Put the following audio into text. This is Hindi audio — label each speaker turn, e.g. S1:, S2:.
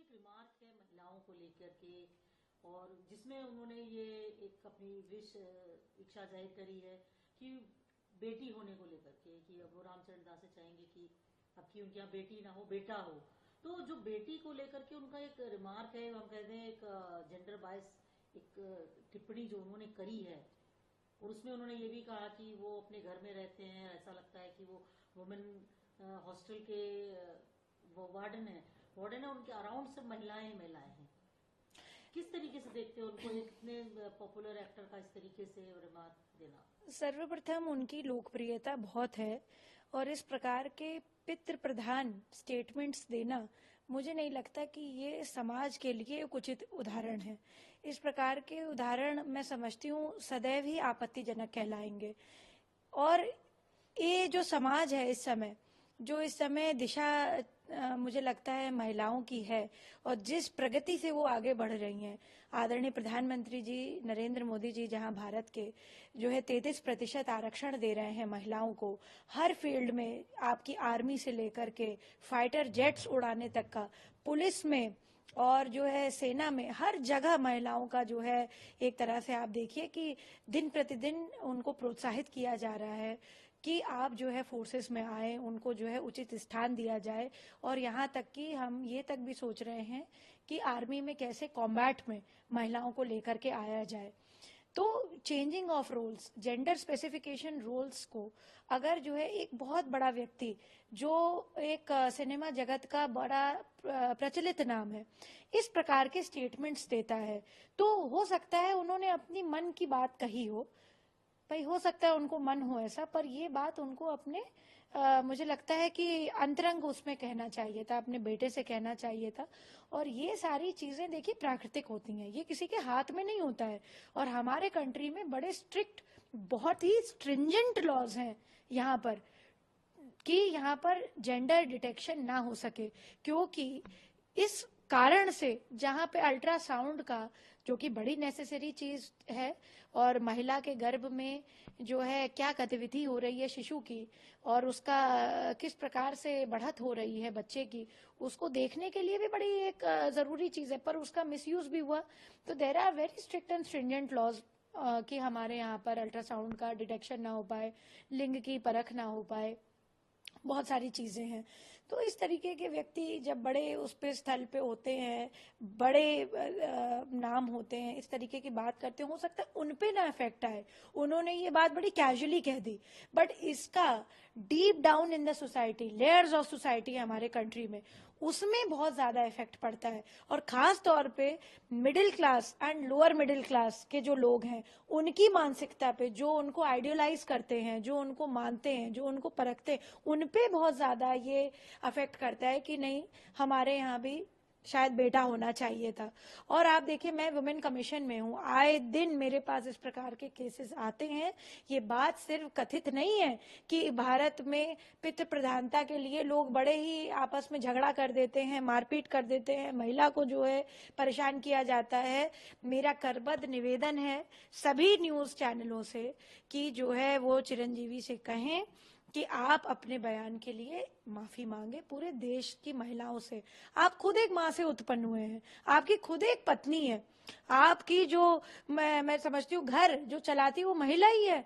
S1: एक रिमार्क है महिलाओं को लेकर के, और जिसमें उन्होंने ये एक अपनी इच्छा जाहिर करी है कि बेटी होने को लेकर के, कि अब वो रामचरण दास से चाहेंगे कि अब की उनके यहाँ बेटी ना हो बेटा हो। तो जो बेटी को लेकर के उनका एक रिमार्क है, हम कहते हैं एक जेंडर बायस एक टिप्पणी जो उन्होंने करी है, और उसमें उन्होंने ये भी कहा कि वो अपने घर में रहते हैं, ऐसा लगता है कि वो वुमेन हॉस्टल के वो वार्डन है, उनके अराउंड सब महिलाएं हैं। किस तरीके से देखते हो उनको, इतने पॉपुलर एक्टर का इस तरीके से रिमार्क देना?
S2: सर्वप्रथम उनकी लोकप्रियता बहुत है, और इस प्रकार के पितृ प्रधान स्टेटमेंट्स देना मुझे नहीं लगता कि ये समाज के लिए एक उचित उदाहरण है। इस प्रकार के उदाहरण मैं समझती हूँ सदैव ही आपत्तिजनक कहलाएंगे। और ये जो समाज है इस समय दिशा मुझे लगता है महिलाओं की है, और जिस प्रगति से वो आगे बढ़ रही हैं, आदरणीय प्रधानमंत्री जी नरेंद्र मोदी जी जहां भारत के जो है 33% आरक्षण दे रहे हैं महिलाओं को, हर फील्ड में, आपकी आर्मी से लेकर के फाइटर जेट्स उड़ाने तक का, पुलिस में और जो है सेना में, हर जगह महिलाओं का जो है एक तरह से आप देखिए कि दिन प्रतिदिन उनको प्रोत्साहित किया जा रहा है कि आप जो है फोर्सेस में आए, उनको जो है उचित स्थान दिया जाए। और यहाँ तक कि हम ये तक भी सोच रहे हैं कि आर्मी में कैसे कॉम्बैट में महिलाओं को लेकर के आया जाए। तो changing of roles, gender specification roles को अगर जो है एक बहुत बड़ा व्यक्ति जो एक सिनेमा जगत का बड़ा प्रचलित नाम है, इस प्रकार के स्टेटमेंट्स देता है, तो हो सकता है उन्होंने अपनी मन की बात कही हो, भाई हो सकता है उनको मन हो ऐसा, पर ये बात उनको अपने मुझे लगता है कि अंतरंग उसमें कहना चाहिए था, अपने बेटे से कहना चाहिए था। और ये सारी चीजें देखिए प्राकृतिक होती हैं, ये किसी के हाथ में नहीं होता है। और हमारे कंट्री में बड़े स्ट्रिक्ट, बहुत ही स्ट्रिंजेंट लॉज हैं यहाँ पर, कि यहाँ पर जेंडर डिटेक्शन ना हो सके, क्योंकि इस कारण से जहाँ पे अल्ट्रासाउंड का, जो कि बड़ी नेसेसरी चीज है, और महिला के गर्भ में जो है क्या गतिविधि हो रही है शिशु की, और उसका किस प्रकार से बढ़त हो रही है बच्चे की, उसको देखने के लिए भी बड़ी एक जरूरी चीज है, पर उसका मिसयूज भी हुआ। तो there are very strict and stringent laws कि हमारे यहाँ पर अल्ट्रासाउंड का डिटेक्शन ना हो पाए, लिंग की परख ना हो पाए, बहुत सारी चीजें हैं। तो इस तरीके के व्यक्ति जब बड़े उस पे स्थल पे होते हैं, बड़े नाम होते हैं, इस तरीके की बात करते हैं, हो सकता है उन पे ना इफेक्ट आए, उन्होंने ये बात बड़ी कैजुअली कह दी, बट इसका deep down in the society, layers of society हमारे कंट्री में, उसमें बहुत ज्यादा इफेक्ट पड़ता है। और खास तौर पे middle class and lower middle class के जो लोग हैं, उनकी मानसिकता पे, जो उनको आइडियलाइज करते हैं, जो उनको मानते हैं, जो उनको परखते हैं, उन पे बहुत ज्यादा ये अफेक्ट करता है कि नहीं, हमारे यहाँ भी शायद बेटा होना चाहिए था। और आप देखिए, मैं वुमेन कमीशन में हूँ, आए दिन मेरे पास इस प्रकार के केसेस आते हैं। ये बात सिर्फ कथित नहीं है कि भारत में पितृ प्रधानता के लिए लोग बड़े ही आपस में झगड़ा कर देते हैं, मारपीट कर देते हैं, महिला को जो है परेशान किया जाता है। मेरा करबद्ध निवेदन है सभी न्यूज चैनलों से कि जो है वो चिरंजीवी से कहें कि आप अपने बयान के लिए माफी मांगे पूरे देश की महिलाओं से। आप खुद एक माँ से उत्पन्न हुए हैं, आपकी खुद एक पत्नी है, आपकी जो मैं समझती हूँ घर जो चलाती है वो महिला ही है।